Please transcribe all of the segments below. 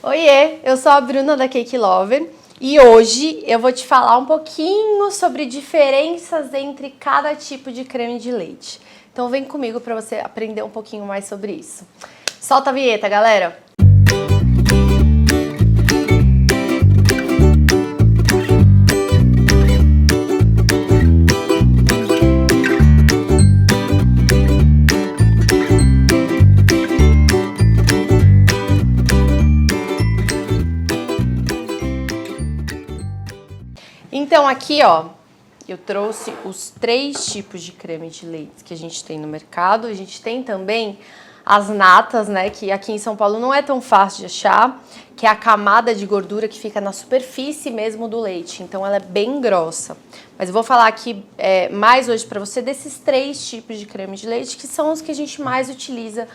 Oiê, eu sou a Bruna da Cake Lover e hoje eu vou te falar um pouquinho sobre diferenças entre cada tipo de creme de leite. Então vem comigo para você aprender um pouquinho mais sobre isso. Solta a vinheta, galera! Então aqui, ó, eu trouxe os 3 tipos de creme de leite que a gente tem no mercado. A gente tem também as natas, né, que aqui em São Paulo não é tão fácil de achar, que é a camada de gordura que fica na superfície mesmo do leite. Então ela é bem grossa. Mas eu vou falar aqui mais hoje pra você desses 3 tipos de creme de leite, que são os que a gente mais utiliza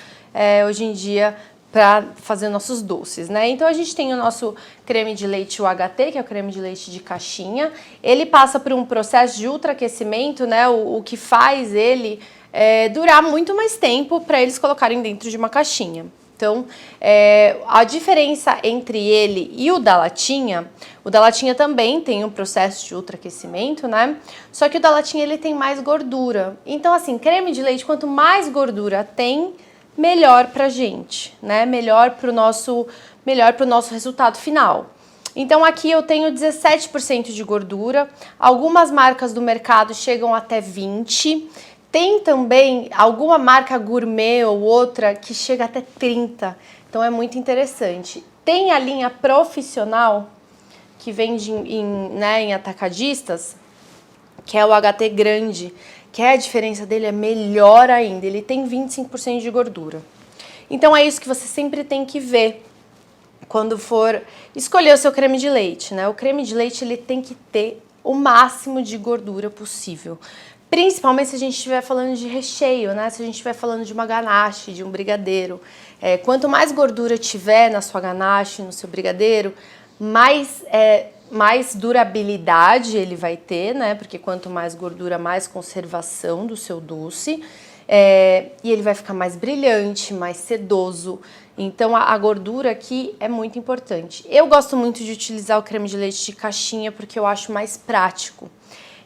hoje em dia para fazer nossos doces, né? Então a gente tem o nosso creme de leite UHT, que é o creme de leite de caixinha. Ele passa por um processo de ultraaquecimento, né? O que faz ele durar muito mais tempo para eles colocarem dentro de uma caixinha. Então, a diferença entre ele e o da latinha também tem um processo de ultraaquecimento, né? Só que o da latinha ele tem mais gordura. Então, assim, creme de leite, quanto mais gordura tem, melhor pra gente, né? Melhor pro nosso resultado final. Então aqui eu tenho 17% de gordura, algumas marcas do mercado chegam até 20%, tem também alguma marca gourmet ou outra que chega até 30%, então é muito interessante. Tem a linha profissional, que vende em atacadistas, que é o HT grande, que a diferença dele é melhor ainda, ele tem 25% de gordura. Então é isso que você sempre tem que ver quando for escolher o seu creme de leite, né? O creme de leite ele tem que ter o máximo de gordura possível, principalmente se a gente estiver falando de recheio, né? Se a gente estiver falando de uma ganache, de um brigadeiro. Quanto mais gordura tiver na sua ganache, no seu brigadeiro, mais durabilidade ele vai ter, né? Porque quanto mais gordura, mais conservação do seu doce. E ele vai ficar mais brilhante, mais sedoso. Então a gordura aqui é muito importante. Eu gosto muito de utilizar o creme de leite de caixinha porque eu acho mais prático.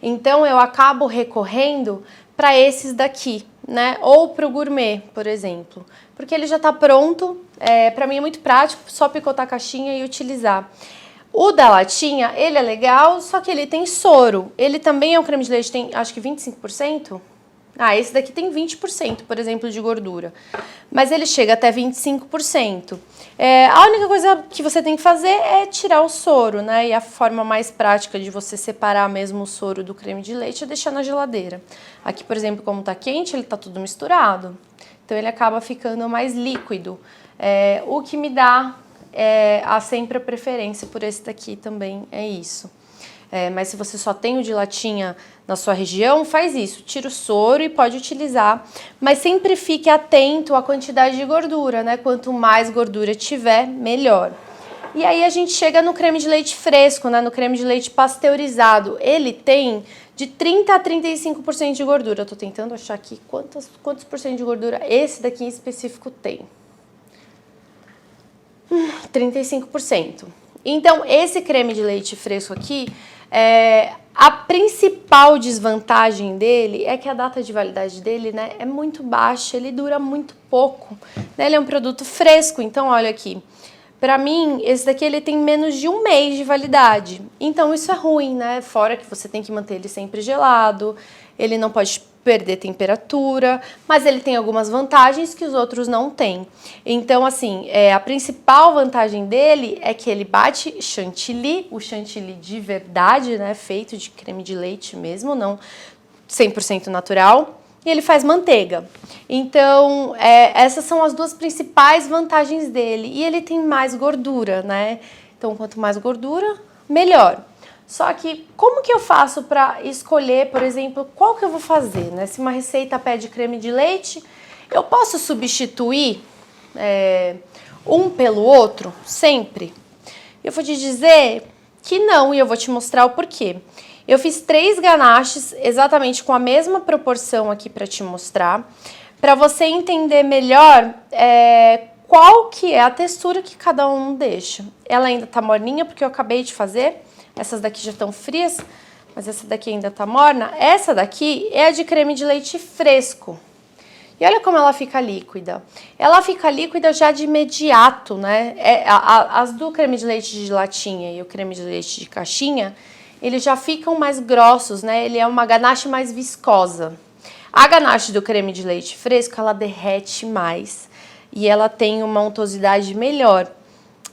Então eu acabo recorrendo para esses daqui, né? Ou para o gourmet, por exemplo. Porque ele já está pronto, para mim é muito prático, só picotar a caixinha e utilizar. O da latinha, ele é legal, só que ele tem soro. Ele também é um creme de leite, tem acho que 25%. Ah, esse daqui tem 20%, por exemplo, de gordura. Mas ele chega até 25%. A única coisa que você tem que fazer é tirar o soro, né? E a forma mais prática de você separar mesmo o soro do creme de leite é deixar na geladeira. Aqui, por exemplo, como tá quente, ele tá tudo misturado. Então ele acaba ficando mais líquido. O que me dá sempre a preferência por esse daqui também é isso. Mas se você só tem o de latinha na sua região, faz isso, tira o soro e pode utilizar. Mas sempre fique atento à quantidade de gordura, né? Quanto mais gordura tiver, melhor. E aí a gente chega no creme de leite fresco, né? No creme de leite pasteurizado. Ele tem de 30% a 35% de gordura. Eu tô tentando achar aqui quantos por cento de gordura esse daqui em específico tem. 35%. Então, esse creme de leite fresco aqui, a principal desvantagem dele é que a data de validade dele, né, é muito baixa, ele dura muito pouco, né? Ele é um produto fresco, então olha aqui, pra mim, esse daqui ele tem menos de 1 mês de validade, então isso é ruim, né? Fora que você tem que manter ele sempre gelado, ele não pode perder temperatura, mas ele tem algumas vantagens que os outros não têm. Então, assim, a principal vantagem dele é que ele bate chantilly, o chantilly de verdade, né, feito de creme de leite mesmo, não 100% natural, e ele faz manteiga. Então, essas são as 2 principais vantagens dele, e ele tem mais gordura, né? Então, quanto mais gordura, melhor. Só que, como que eu faço para escolher, por exemplo, qual que eu vou fazer, né? Se uma receita pede creme de leite, eu posso substituir um pelo outro, sempre? Eu vou te dizer que não, e eu vou te mostrar o porquê. Eu fiz 3 ganaches exatamente com a mesma proporção aqui para te mostrar, para você entender melhor qual que é a textura que cada um deixa. Ela ainda tá morninha, porque eu acabei de fazer. Essas daqui já estão frias, mas essa daqui ainda tá morna. Essa daqui é a de creme de leite fresco. E olha como ela fica líquida. Ela fica líquida já de imediato, né? As do creme de leite de latinha e o creme de leite de caixinha, eles já ficam mais grossos, né? Ele é uma ganache mais viscosa. A ganache do creme de leite fresco, ela derrete mais e ela tem uma untuosidade melhor.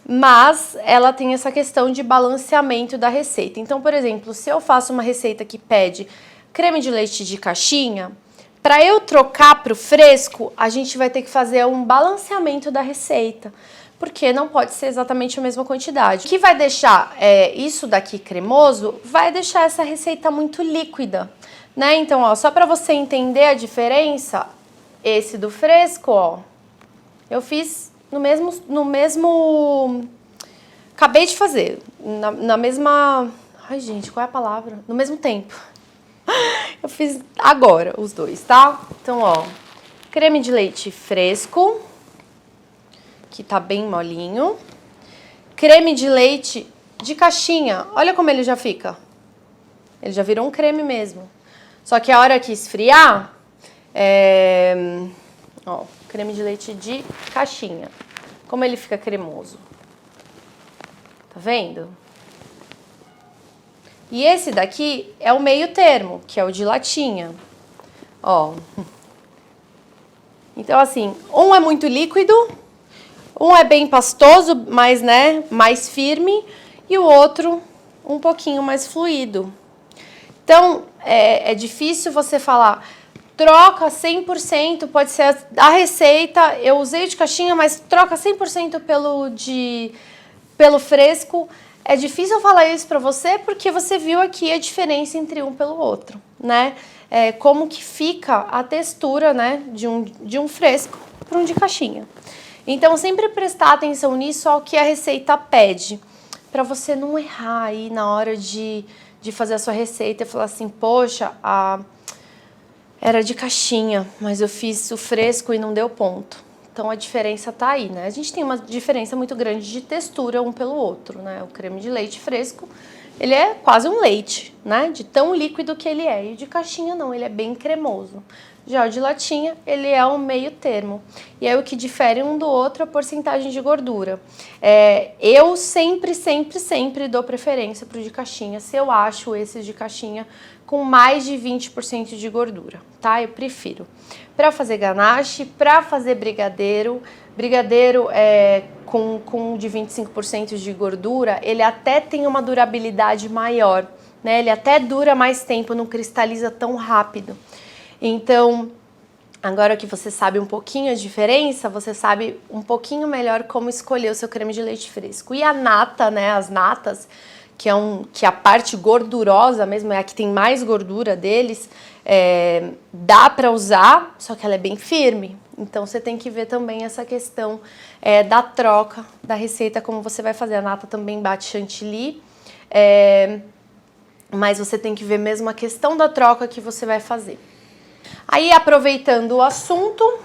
Mas ela tem essa questão de balanceamento da receita. Então, por exemplo, se eu faço uma receita que pede creme de leite de caixinha, para eu trocar para o fresco, a gente vai ter que fazer um balanceamento da receita, porque não pode ser exatamente a mesma quantidade. O que vai deixar isso daqui cremoso, vai deixar essa receita muito líquida, né? Então, ó, só para você entender a diferença, esse do fresco, ó, eu fiz no mesmo... Acabei de fazer, na mesma... Ai, gente, qual é a palavra? No mesmo tempo. Eu fiz agora os dois, tá? Então, ó, creme de leite fresco, que tá bem molinho. Creme de leite de caixinha, olha como ele já fica. Ele já virou um creme mesmo. Só que a hora que esfriar, ó, creme de leite de caixinha. Como ele fica cremoso. Tá vendo? E esse daqui é o meio termo, que é o de latinha. Ó. Então, assim, um é muito líquido, um é bem pastoso, mas, né, mais firme, e o outro um pouquinho mais fluido. Então, é difícil você falar, troca 100%, pode ser a receita, eu usei o de caixinha, mas troca 100% pelo fresco. É difícil falar isso para você porque você viu aqui a diferença entre um pelo outro, né? Como que fica a textura, né, de um fresco para um de caixinha. Então, sempre prestar atenção nisso ao que a receita pede, para você não errar aí na hora de fazer a sua receita e falar assim, poxa, era de caixinha, mas eu fiz o fresco e não deu ponto. Então, a diferença tá aí, né? A gente tem uma diferença muito grande de textura um pelo outro, né? O creme de leite fresco, ele é quase um leite, né? De tão líquido que ele é. E o de caixinha não, ele é bem cremoso. Já o de latinha, ele é um meio termo. E aí o que difere um do outro é a porcentagem de gordura. Eu sempre dou preferência pro de caixinha, se eu acho esses de caixinha com mais de 20% de gordura, tá? Eu prefiro. Para fazer ganache, para fazer brigadeiro com de 25% de gordura, ele até tem uma durabilidade maior, né? Ele até dura mais tempo, não cristaliza tão rápido. Então, agora que você sabe um pouquinho a diferença, você sabe um pouquinho melhor como escolher o seu creme de leite fresco. E a nata, né, as natas, que a parte gordurosa mesmo, é a que tem mais gordura deles, dá para usar, só que ela é bem firme. Então, você tem que ver também essa questão da troca da receita, como você vai fazer. A nata também bate chantilly, mas você tem que ver mesmo a questão da troca que você vai fazer. Aí, aproveitando o assunto,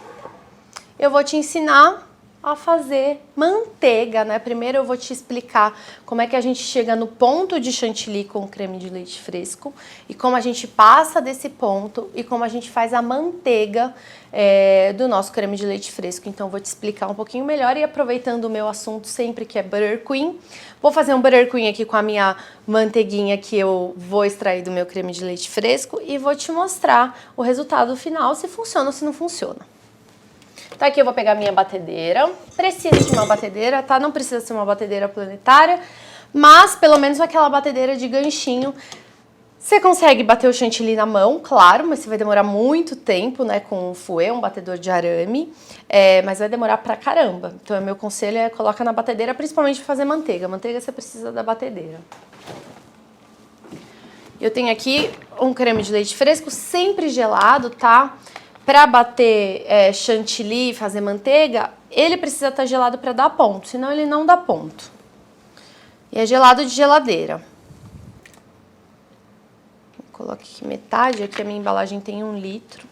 eu vou te ensinar a fazer manteiga, né? Primeiro eu vou te explicar como é que a gente chega no ponto de chantilly com o creme de leite fresco e como a gente passa desse ponto e como a gente faz a manteiga do nosso creme de leite fresco. Então eu vou te explicar um pouquinho melhor e aproveitando o meu assunto sempre, que é Butter Queen, vou fazer um Butter Queen aqui com a minha manteiguinha que eu vou extrair do meu creme de leite fresco e vou te mostrar o resultado final, se funciona ou se não funciona. Então aqui eu vou pegar minha batedeira, precisa de uma batedeira, tá? Não precisa ser uma batedeira planetária, mas pelo menos aquela batedeira de ganchinho. Você consegue bater o chantilly na mão, claro, mas você vai demorar muito tempo, né, com o fouet, um batedor de arame, mas vai demorar pra caramba. Então, o meu conselho é colocar na batedeira, principalmente para fazer manteiga. Manteiga você precisa da batedeira. Eu tenho aqui um creme de leite fresco, sempre gelado, tá? Para bater chantilly e fazer manteiga, ele precisa estar gelado para dar ponto, senão ele não dá ponto. E é gelado de geladeira. Coloque aqui metade, aqui a minha embalagem tem 1 litro.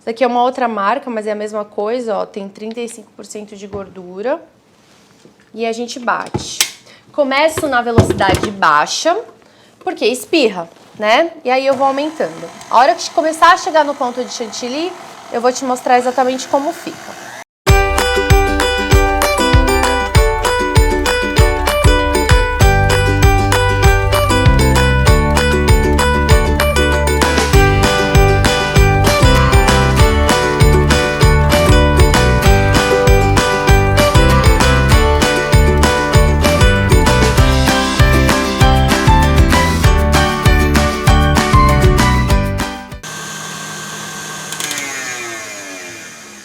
Isso aqui é uma outra marca, mas é a mesma coisa, ó, tem 35% de gordura. E a gente bate. Começo na velocidade baixa, porque espirra, né? E aí eu vou aumentando. A hora que começar a chegar no ponto de chantilly, eu vou te mostrar exatamente como fica.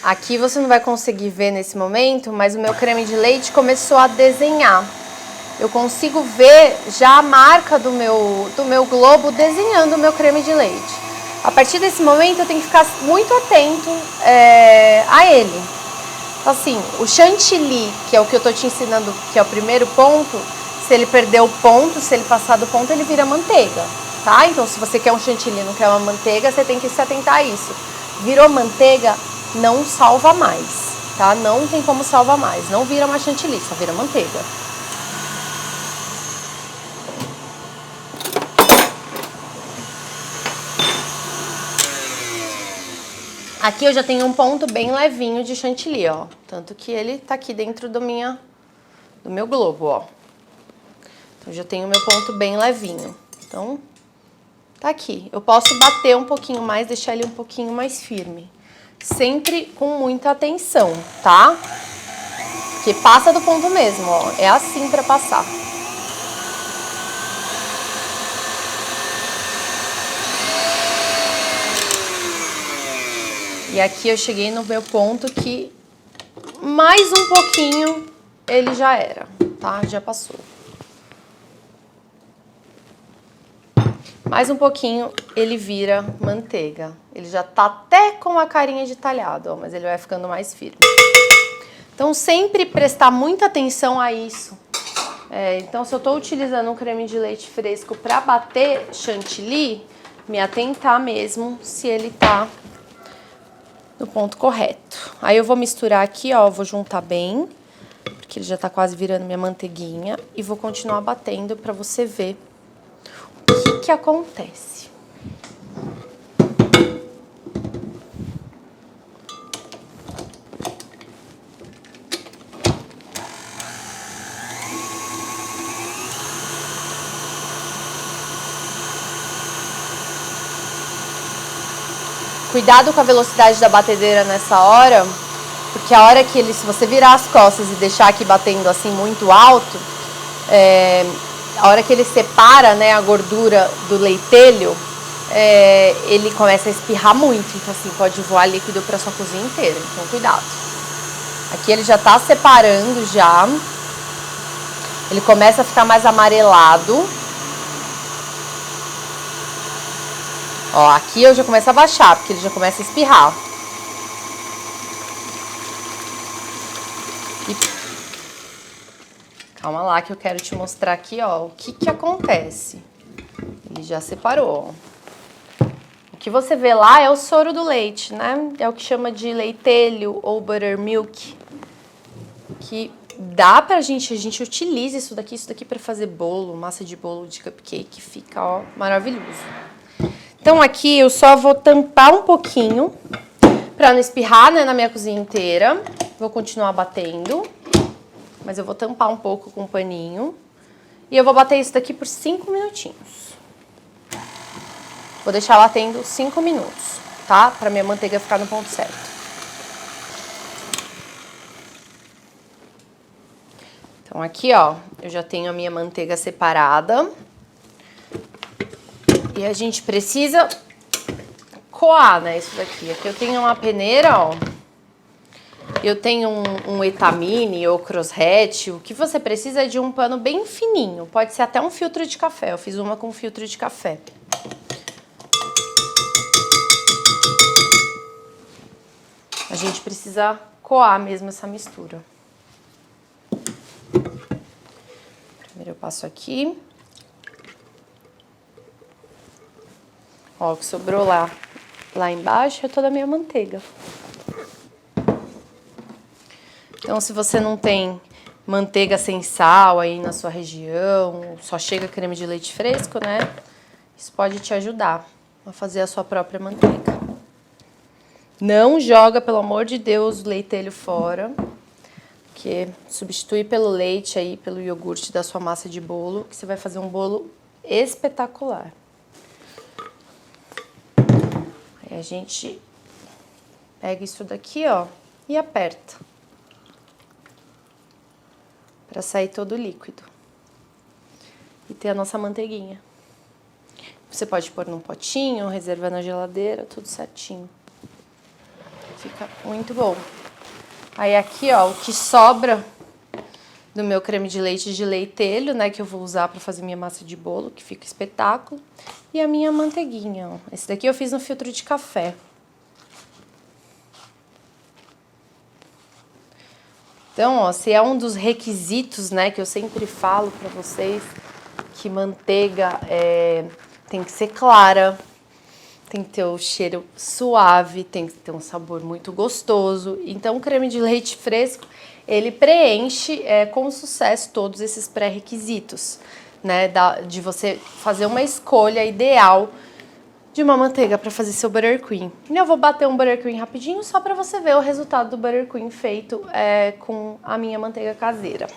Aqui você não vai conseguir ver nesse momento, mas o meu creme de leite começou a desenhar. Eu consigo ver já a marca do meu globo desenhando o meu creme de leite. A partir desse momento eu tenho que ficar muito atento a ele. Assim, o chantilly, que é o que eu tô te ensinando, que é o primeiro ponto, se ele perder o ponto, se ele passar do ponto, ele vira manteiga, tá? Então se você quer um chantilly, não quer uma manteiga, você tem que se atentar a isso. Virou manteiga, não salva mais, tá? Não tem como salvar mais. Não vira uma chantilly, só vira manteiga. Aqui eu já tenho um ponto bem levinho de chantilly, ó. Tanto que ele tá aqui dentro do meu globo, ó. Então já tenho o meu ponto bem levinho. Então, tá aqui. Eu posso bater um pouquinho mais, deixar ele um pouquinho mais firme. Sempre com muita atenção, tá? Porque passa do ponto mesmo, ó. É assim pra passar. E aqui eu cheguei no meu ponto que mais um pouquinho ele já era, tá? Já passou. Mais um pouquinho ele vira manteiga. Ele já tá até com a carinha de talhado, ó, mas ele vai ficando mais firme. Então sempre prestar muita atenção a isso. Então se eu tô utilizando um creme de leite fresco para bater chantilly, me atentar mesmo se ele tá no ponto correto. Aí eu vou misturar aqui, ó, vou juntar bem, porque ele já tá quase virando minha manteiguinha, e vou continuar batendo para você ver o que acontece. Cuidado com a velocidade da batedeira nessa hora, porque a hora que ele, se você virar as costas e deixar aqui batendo assim muito alto, a hora que ele separa, né, a gordura do leitelho, ele começa a espirrar muito, então assim, pode voar líquido para sua cozinha inteira, então cuidado. Aqui ele já tá separando já, ele começa a ficar mais amarelado. Ó, aqui eu já começo a baixar, porque ele já começa a espirrar. E... calma lá que eu quero te mostrar aqui, ó, o que acontece. Ele já separou, ó. O que você vê lá é o soro do leite, né? É o que chama de leitelho ou buttermilk. Que dá pra gente, a gente utiliza isso daqui pra fazer bolo, massa de bolo de cupcake, fica, ó, maravilhoso. Então aqui eu só vou tampar um pouquinho pra não espirrar, né, na minha cozinha inteira. Vou continuar batendo, mas eu vou tampar um pouco com um paninho. E eu vou bater isso daqui por 5 minutinhos. Vou deixar batendo 5 minutos, tá? Pra minha manteiga ficar no ponto certo. Então aqui, ó, eu já tenho a minha manteiga separada. E a gente precisa coar, né, isso daqui. Aqui eu tenho uma peneira, ó. Eu tenho um etamine ou crosshatch. O que você precisa é de um pano bem fininho. Pode ser até um filtro de café. Eu fiz uma com filtro de café. A gente precisa coar mesmo essa mistura. Primeiro eu passo aqui. Ó, o que sobrou lá lá embaixo é toda a minha manteiga. Então, se você não tem manteiga sem sal aí na sua região, só chega creme de leite fresco, né? Isso pode te ajudar a fazer a sua própria manteiga. Não joga, pelo amor de Deus, o leitelho fora, porque substitui pelo leite aí, pelo iogurte da sua massa de bolo, que você vai fazer um bolo espetacular. Aí a gente pega isso daqui, ó, e aperta para sair todo o líquido. E ter a nossa manteiguinha. Você pode pôr num potinho, reservar na geladeira, tudo certinho. Fica muito bom. Aí aqui, ó, o que sobra do meu creme de leite de leitelho, né, que eu vou usar para fazer minha massa de bolo, que fica espetáculo. E a minha manteiguinha, ó. Esse daqui eu fiz no filtro de café. Então, ó, se é um dos requisitos, né, que eu sempre falo para vocês, que manteiga tem que ser clara, tem que ter o cheiro suave, tem que ter um sabor muito gostoso. Então, o creme de leite fresco, ele preenche com sucesso todos esses pré-requisitos, né? De você fazer uma escolha ideal de uma manteiga para fazer seu buttercream. E eu vou bater um buttercream rapidinho só para você ver o resultado do buttercream feito com a minha manteiga caseira.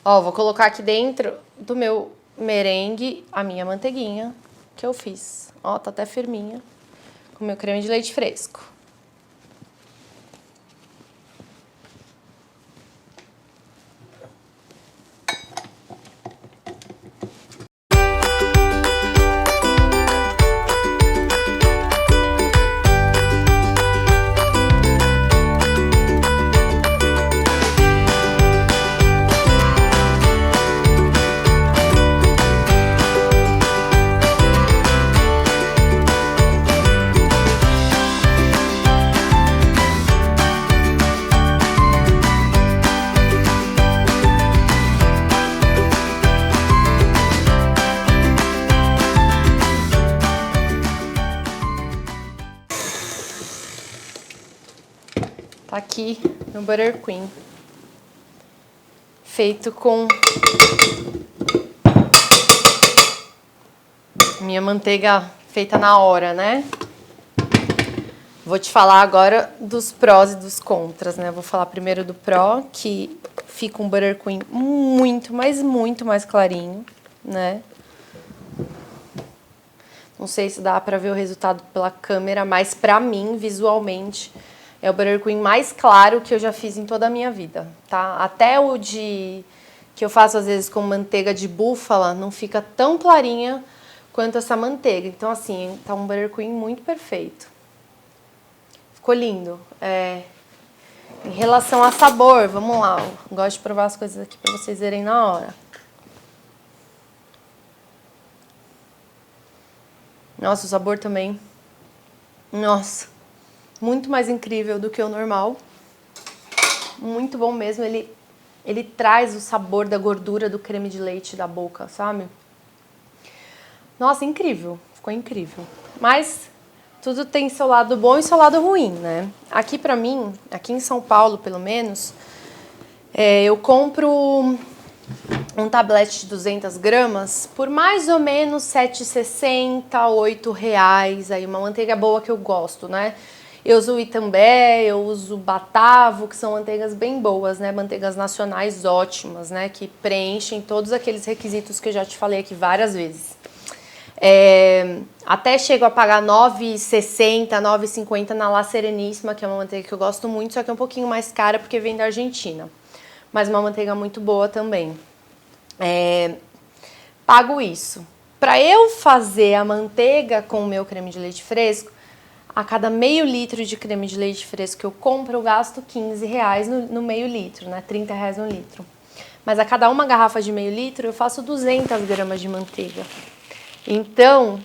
Ó, vou colocar aqui dentro do meu merengue a minha manteiguinha que eu fiz. Ó, tá até firminha, com meu creme de leite fresco. Tá aqui no buttercream, feito com minha manteiga feita na hora, né? Vou te falar agora dos prós e dos contras, né? Vou falar primeiro do pró, que fica um buttercream muito, mas muito mais clarinho, né? Não sei se dá pra ver o resultado pela câmera, mas pra mim, visualmente, é o buttercream mais claro que eu já fiz em toda a minha vida, tá? Até o que eu faço às vezes com manteiga de búfala não fica tão clarinha quanto essa manteiga. Então, assim, tá um buttercream muito perfeito. Ficou lindo. Em relação a sabor, vamos lá. Eu gosto de provar as coisas aqui pra vocês verem na hora. Nossa, o sabor também. Nossa. Muito mais incrível do que o normal. Muito bom mesmo. Ele traz o sabor da gordura do creme de leite da boca, sabe? Nossa, incrível. Ficou incrível. Mas tudo tem seu lado bom e seu lado ruim, né? Aqui pra mim, aqui em São Paulo, pelo menos, eu compro um tablete de 200 gramas por mais ou menos R$ 7,60, R$ 8,00. Aí uma manteiga boa que eu gosto, né? Eu uso o Itambé, eu uso o Batavo, que são manteigas bem boas, né? Manteigas nacionais ótimas, né? Que preenchem todos aqueles requisitos que eu já te falei aqui várias vezes. Até chego a pagar R$ 9,60, R$ 9,50 na La Sereníssima, que é uma manteiga que eu gosto muito, só que é um pouquinho mais cara porque vem da Argentina. Mas uma manteiga muito boa também. Pago isso. Para eu fazer a manteiga com o meu creme de leite fresco, a cada meio litro de creme de leite fresco que eu compro, eu gasto R$15 no meio litro, né? R$30 no litro. Mas a cada uma garrafa de meio litro, eu faço 200 gramas de manteiga. Então,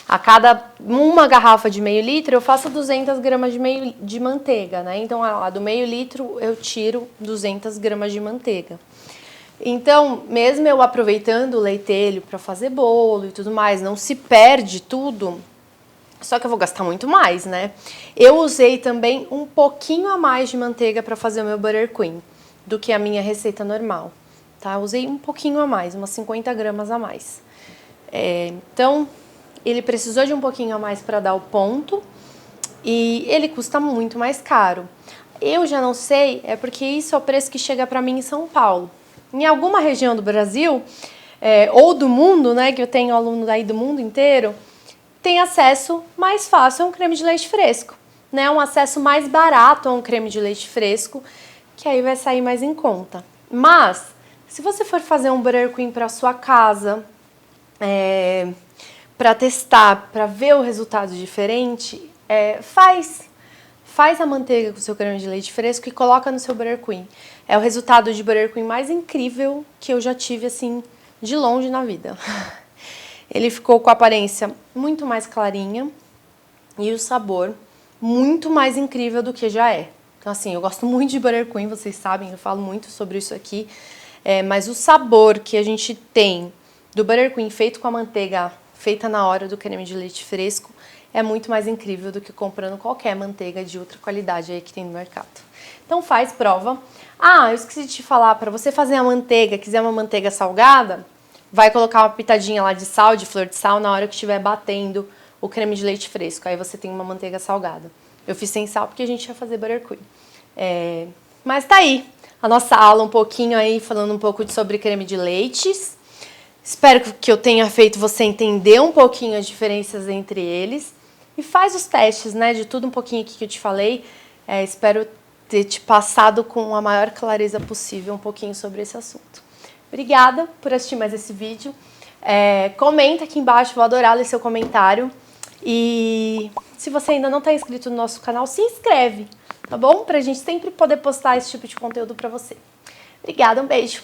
a cada uma garrafa de meio litro, eu faço 200 gramas de manteiga, né? Então, a do meio litro, eu tiro 200 gramas de manteiga. Então, mesmo eu aproveitando o leitelho para fazer bolo e tudo mais, não se perde tudo, só que eu vou gastar muito mais, né? Eu usei também um pouquinho a mais de manteiga para fazer o meu buttercream do que a minha receita normal, tá? Eu usei um pouquinho a mais, umas 50 gramas a mais. Então, ele precisou de um pouquinho a mais para dar o ponto e ele custa muito mais caro. Eu já não sei, é porque isso é o preço que chega para mim em São Paulo. Em alguma região do Brasil, ou do mundo, né, que eu tenho aluno daí do mundo inteiro, tem acesso mais fácil a um creme de leite fresco, né, um acesso mais barato a um creme de leite fresco, que aí vai sair mais em conta. Mas, se você for fazer um buttercream para sua casa, para testar, para ver o resultado diferente, faz a manteiga com o seu creme de leite fresco e coloca no seu buttercream. É o resultado de buttercream mais incrível que eu já tive, assim, de longe na vida. Ele ficou com a aparência muito mais clarinha e o sabor muito mais incrível do que já é. Então, assim, eu gosto muito de buttercream, vocês sabem, eu falo muito sobre isso aqui. Mas o sabor que a gente tem do buttercream feito com a manteiga feita na hora do creme de leite fresco é muito mais incrível do que comprando qualquer manteiga de outra qualidade aí que tem no mercado. Então faz, prova. Eu esqueci de te falar, para você fazer a manteiga, quiser uma manteiga salgada, vai colocar uma pitadinha lá de sal, de flor de sal, na hora que estiver batendo o creme de leite fresco. Aí você tem uma manteiga salgada. Eu fiz sem sal porque a gente ia fazer buttercream. Mas tá aí a nossa aula um pouquinho aí, falando um pouco sobre creme de leites. Espero que eu tenha feito você entender um pouquinho as diferenças entre eles. E faz os testes, né, de tudo um pouquinho aqui que eu te falei. Espero ter te passado com a maior clareza possível um pouquinho sobre esse assunto. Obrigada por assistir mais esse vídeo. Comenta aqui embaixo, vou adorar ler seu comentário. E se você ainda não está inscrito no nosso canal, se inscreve, tá bom? Pra gente sempre poder postar esse tipo de conteúdo pra você. Obrigada, um beijo!